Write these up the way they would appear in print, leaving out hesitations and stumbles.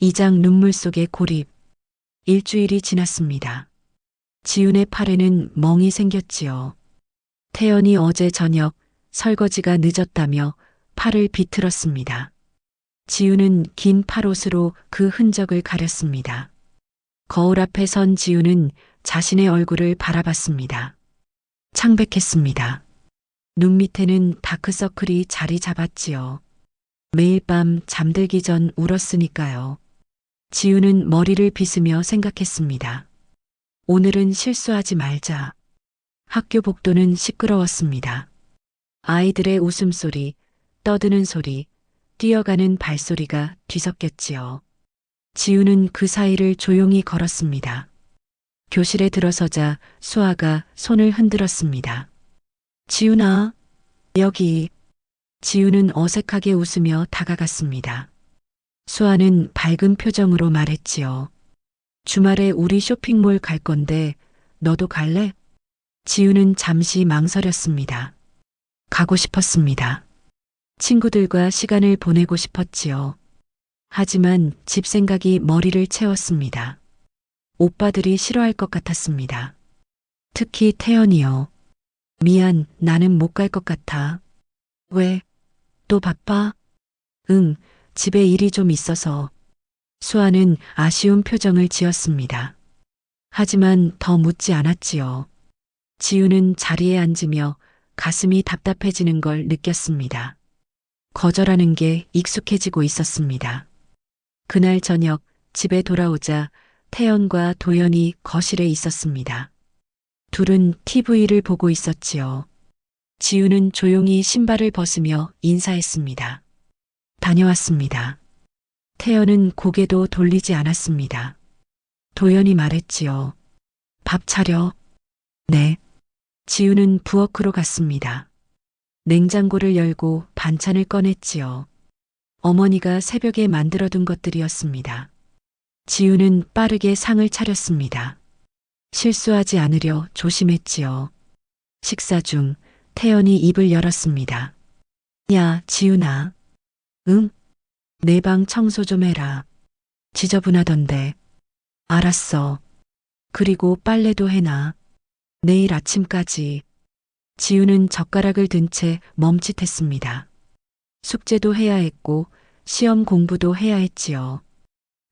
2장 눈물 속의 고립. 일주일이 지났습니다. 지훈의 팔에는 멍이 생겼지요. 태연이 어제 저녁 설거지가 늦었다며 팔을 비틀었습니다. 지훈은 긴 팔옷으로 그 흔적을 가렸습니다. 거울 앞에 선 지훈은 자신의 얼굴을 바라봤습니다. 창백했습니다. 눈 밑에는 다크서클이 자리 잡았지요. 매일 밤 잠들기 전 울었으니까요. 지훈은 머리를 빗으며 생각했습니다. 오늘은 실수하지 말자. 학교 복도는 시끄러웠습니다. 아이들의 웃음소리, 떠드는 소리, 뛰어가는 발소리가 뒤섞였지요. 지훈은 그 사이를 조용히 걸었습니다. 교실에 들어서자 수아가 손을 흔들었습니다. 지훈아, 여기. 지훈은 어색하게 웃으며 다가갔습니다. 수아는 밝은 표정으로 말했지요. 주말에 우리 쇼핑몰 갈 건데 너도 갈래? 지훈은 잠시 망설였습니다. 가고 싶었습니다. 친구들과 시간을 보내고 싶었지요. 하지만 집 생각이 머리를 채웠습니다. 오빠들이 싫어할 것 같았습니다. 특히 태연이요. 미안, 나는 못 갈 것 같아. 왜? 또 바빠? 응, 집에 일이 좀 있어서. 수아는 아쉬운 표정을 지었습니다. 하지만 더 묻지 않았지요. 지훈은 자리에 앉으며 가슴이 답답해지는 걸 느꼈습니다. 거절하는 게 익숙해지고 있었습니다. 그날 저녁 집에 돌아오자 태연과 도연이 거실에 있었습니다. 둘은 TV를 보고 있었지요. 지훈은 조용히 신발을 벗으며 인사했습니다. 다녀왔습니다. 태연은 고개도 돌리지 않았습니다. 도연이 말했지요. 밥 차려. 네. 지훈은 부엌으로 갔습니다. 냉장고를 열고 반찬을 꺼냈지요. 어머니가 새벽에 만들어둔 것들이었습니다. 지훈은 빠르게 상을 차렸습니다. 실수하지 않으려 조심했지요. 식사 중 태연이 입을 열었습니다. 야, 지훈아. 응? 내 방 청소 좀 해라. 지저분하던데. 알았어. 그리고 빨래도 해놔. 내일 아침까지. 지훈은 젓가락을 든 채 멈칫했습니다. 숙제도 해야 했고 시험 공부도 해야 했지요.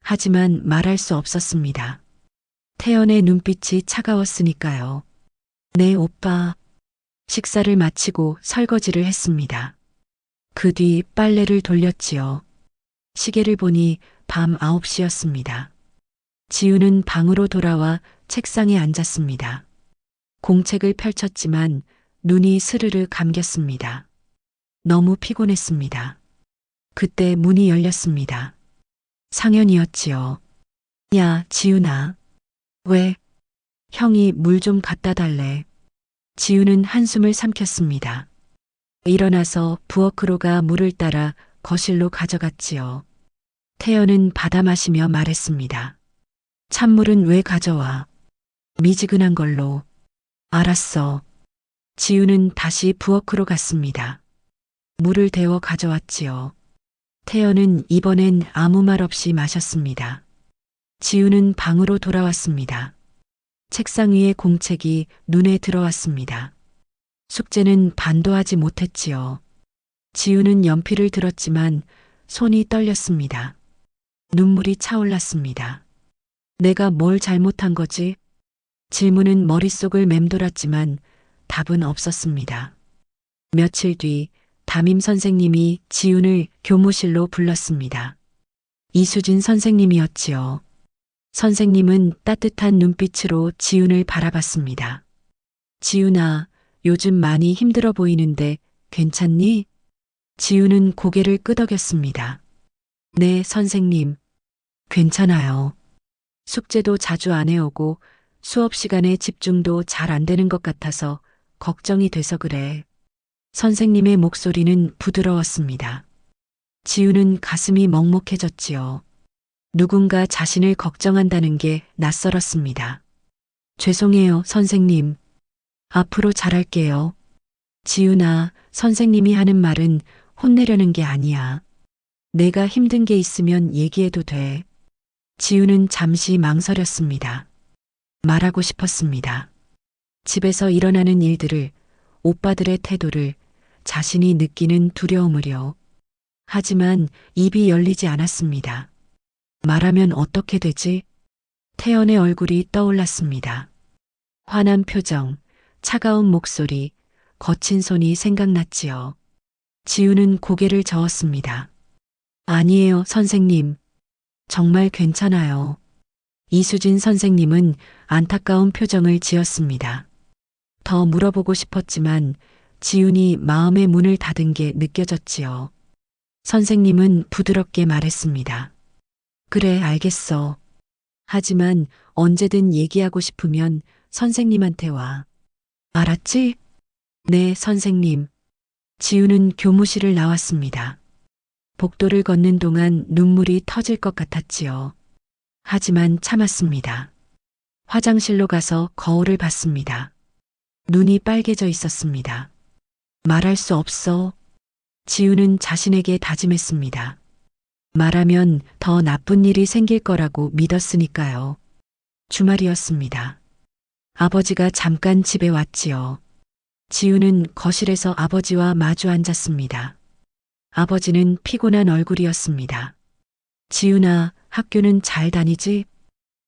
하지만 말할 수 없었습니다. 태연의 눈빛이 차가웠으니까요. 네, 오빠. 식사를 마치고 설거지를 했습니다. 그 뒤 빨래를 돌렸지요. 시계를 보니 밤 9시였습니다. 지훈은 방으로 돌아와 책상에 앉았습니다. 공책을 펼쳤지만 눈이 스르르 감겼습니다. 너무 피곤했습니다. 그때 문이 열렸습니다. 상현이었지요. 야, 지훈아. 왜? 형이 물 좀 갖다 달래. 지훈은 한숨을 삼켰습니다. 일어나서 부엌으로 가 물을 따라 거실로 가져갔지요. 태연은 받아 마시며 말했습니다. 찬물은 왜 가져와? 미지근한 걸로. 알았어. 지훈은 다시 부엌으로 갔습니다. 물을 데워 가져왔지요. 태연은 이번엔 아무 말 없이 마셨습니다. 지훈은 방으로 돌아왔습니다. 책상 위의 공책이 눈에 들어왔습니다. 숙제는 반도 하지 못했지요. 지훈은 연필을 들었지만 손이 떨렸습니다. 눈물이 차올랐습니다. 내가 뭘 잘못한 거지? 질문은 머릿속을 맴돌았지만 답은 없었습니다. 며칠 뒤 담임 선생님이 지훈을 교무실로 불렀습니다. 이수진 선생님이었지요. 선생님은 따뜻한 눈빛으로 지훈을 바라봤습니다. 지훈아, 요즘 많이 힘들어 보이는데 괜찮니? 지훈은 고개를 끄덕였습니다. 네, 선생님. 괜찮아요. 숙제도 자주 안 해오고 수업 시간에 집중도 잘 안 되는 것 같아서 걱정이 돼서 그래. 선생님의 목소리는 부드러웠습니다. 지훈은 가슴이 먹먹해졌지요. 누군가 자신을 걱정한다는 게 낯설었습니다. 죄송해요, 선생님. 앞으로 잘할게요. 지훈아, 선생님이 하는 말은 혼내려는 게 아니야. 내가 힘든 게 있으면 얘기해도 돼. 지우는 잠시 망설였습니다. 말하고 싶었습니다. 집에서 일어나는 일들을, 오빠들의 태도를, 자신이 느끼는 두려움을요. 하지만 입이 열리지 않았습니다. 말하면 어떻게 되지? 태연의 얼굴이 떠올랐습니다. 화난 표정, 차가운 목소리, 거친 손이 생각났지요. 지우는 고개를 저었습니다. 아니에요, 선생님. 정말 괜찮아요. 이수진 선생님은 안타까운 표정을 지었습니다. 더 물어보고 싶었지만 지훈이 마음의 문을 닫은 게 느껴졌지요. 선생님은 부드럽게 말했습니다. 그래, 알겠어. 하지만 언제든 얘기하고 싶으면 선생님한테 와. 알았지? 네, 선생님. 지우는 교무실을 나왔습니다. 복도를 걷는 동안 눈물이 터질 것 같았지요. 하지만 참았습니다. 화장실로 가서 거울을 봤습니다. 눈이 빨개져 있었습니다. 말할 수 없어. 지우는 자신에게 다짐했습니다. 말하면 더 나쁜 일이 생길 거라고 믿었으니까요. 주말이었습니다. 아버지가 잠깐 집에 왔지요. 지우는 거실에서 아버지와 마주 앉았습니다. 아버지는 피곤한 얼굴이었습니다. 지우나, 학교는 잘 다니지?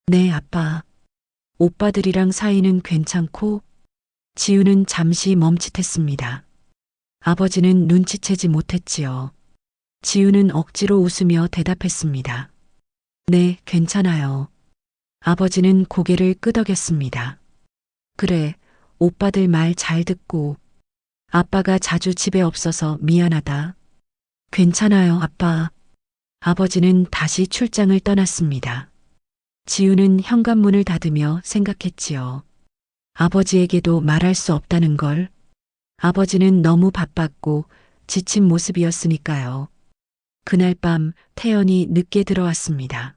네, 아빠. 오빠들이랑 사이는 괜찮고? 지우는 잠시 멈칫했습니다. 아버지는 눈치채지 못했지요. 지우는 억지로 웃으며 대답했습니다. 네, 괜찮아요. 아버지는 고개를 끄덕였습니다. 그래, 오빠들 말 잘 듣고. 아빠가 자주 집에 없어서 미안하다. 괜찮아요, 아빠. 아버지는 다시 출장을 떠났습니다. 지우는 현관문을 닫으며 생각했지요. 아버지에게도 말할 수 없다는 걸. 아버지는 너무 바빴고 지친 모습이었으니까요. 그날 밤 태연이 늦게 들어왔습니다.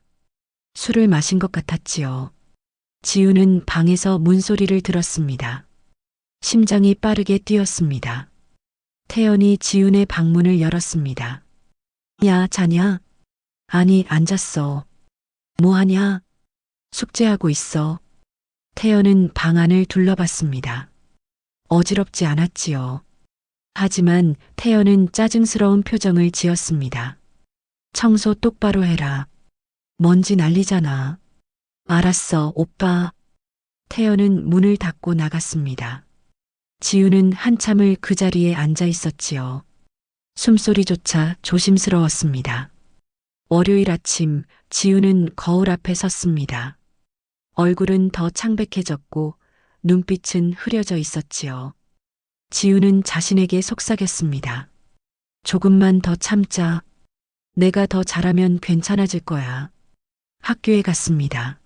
술을 마신 것 같았지요. 지우는 방에서 문소리를 들었습니다. 심장이 빠르게 뛰었습니다. 태연이 지훈의 방문을 열었습니다. 야, 자냐? 아니, 앉았어. 뭐 하냐? 숙제하고 있어. 태연은 방 안을 둘러봤습니다. 어지럽지 않았지요. 하지만 태연은 짜증스러운 표정을 지었습니다. 청소 똑바로 해라. 먼지 날리잖아. 알았어, 오빠. 태연은 문을 닫고 나갔습니다. 지우는 한참을 그 자리에 앉아 있었지요. 숨소리조차 조심스러웠습니다. 월요일 아침 지우는 거울 앞에 섰습니다. 얼굴은 더 창백해졌고 눈빛은 흐려져 있었지요. 지우는 자신에게 속삭였습니다. 조금만 더 참자. 내가 더 잘하면 괜찮아질 거야. 학교에 갔습니다.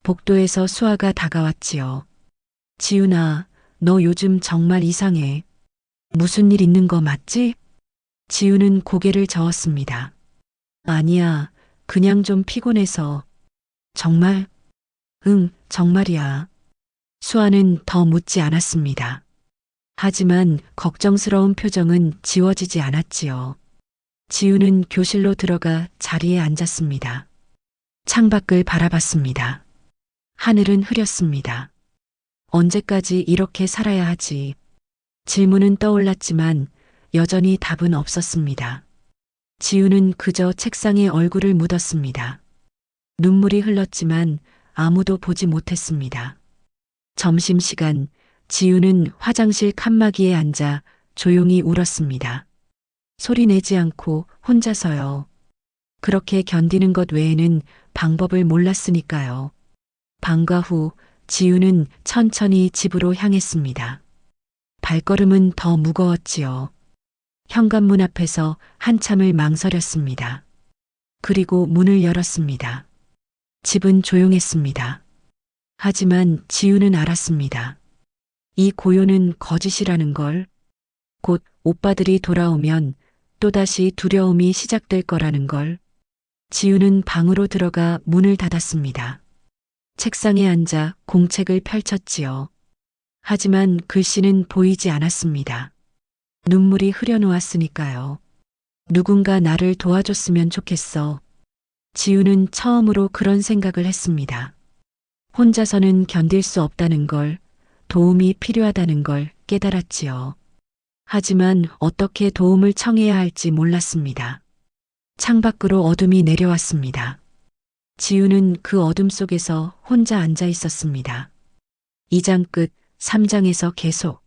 복도에서 수아가 다가왔지요. 지훈아, 너 요즘 정말 이상해. 무슨 일 있는 거 맞지? 지훈은 고개를 저었습니다. 아니야, 그냥 좀 피곤해서. 정말? 응, 정말이야. 수아는 더 묻지 않았습니다. 하지만 걱정스러운 표정은 지워지지 않았지요. 지우는 교실로 들어가 자리에 앉았습니다. 창밖을 바라봤습니다. 하늘은 흐렸습니다. 언제까지 이렇게 살아야 하지? 질문은 떠올랐지만 여전히 답은 없었습니다. 지우는 그저 책상에 얼굴을 묻었습니다. 눈물이 흘렀지만 아무도 보지 못했습니다. 점심시간, 지우는 화장실 칸막이에 앉아 조용히 울었습니다. 소리 내지 않고 혼자서요. 그렇게 견디는 것 외에는 방법을 몰랐으니까요. 방과 후 지우는 천천히 집으로 향했습니다. 발걸음은 더 무거웠지요. 현관문 앞에서 한참을 망설였습니다. 그리고 문을 열었습니다. 집은 조용했습니다. 하지만 지우는 알았습니다. 이 고요는 거짓이라는 걸. 곧 오빠들이 돌아오면 또다시 두려움이 시작될 거라는 걸. 지우는 방으로 들어가 문을 닫았습니다. 책상에 앉아 공책을 펼쳤지요. 하지만 글씨는 보이지 않았습니다. 눈물이 흐려놓았으니까요. 누군가 나를 도와줬으면 좋겠어. 지우는 처음으로 그런 생각을 했습니다. 혼자서는 견딜 수 없다는 걸, 도움이 필요하다는 걸 깨달았지요. 하지만 어떻게 도움을 청해야 할지 몰랐습니다. 창밖으로 어둠이 내려왔습니다. 지우는 그 어둠 속에서 혼자 앉아 있었습니다. 2장 끝, 3장에서 계속.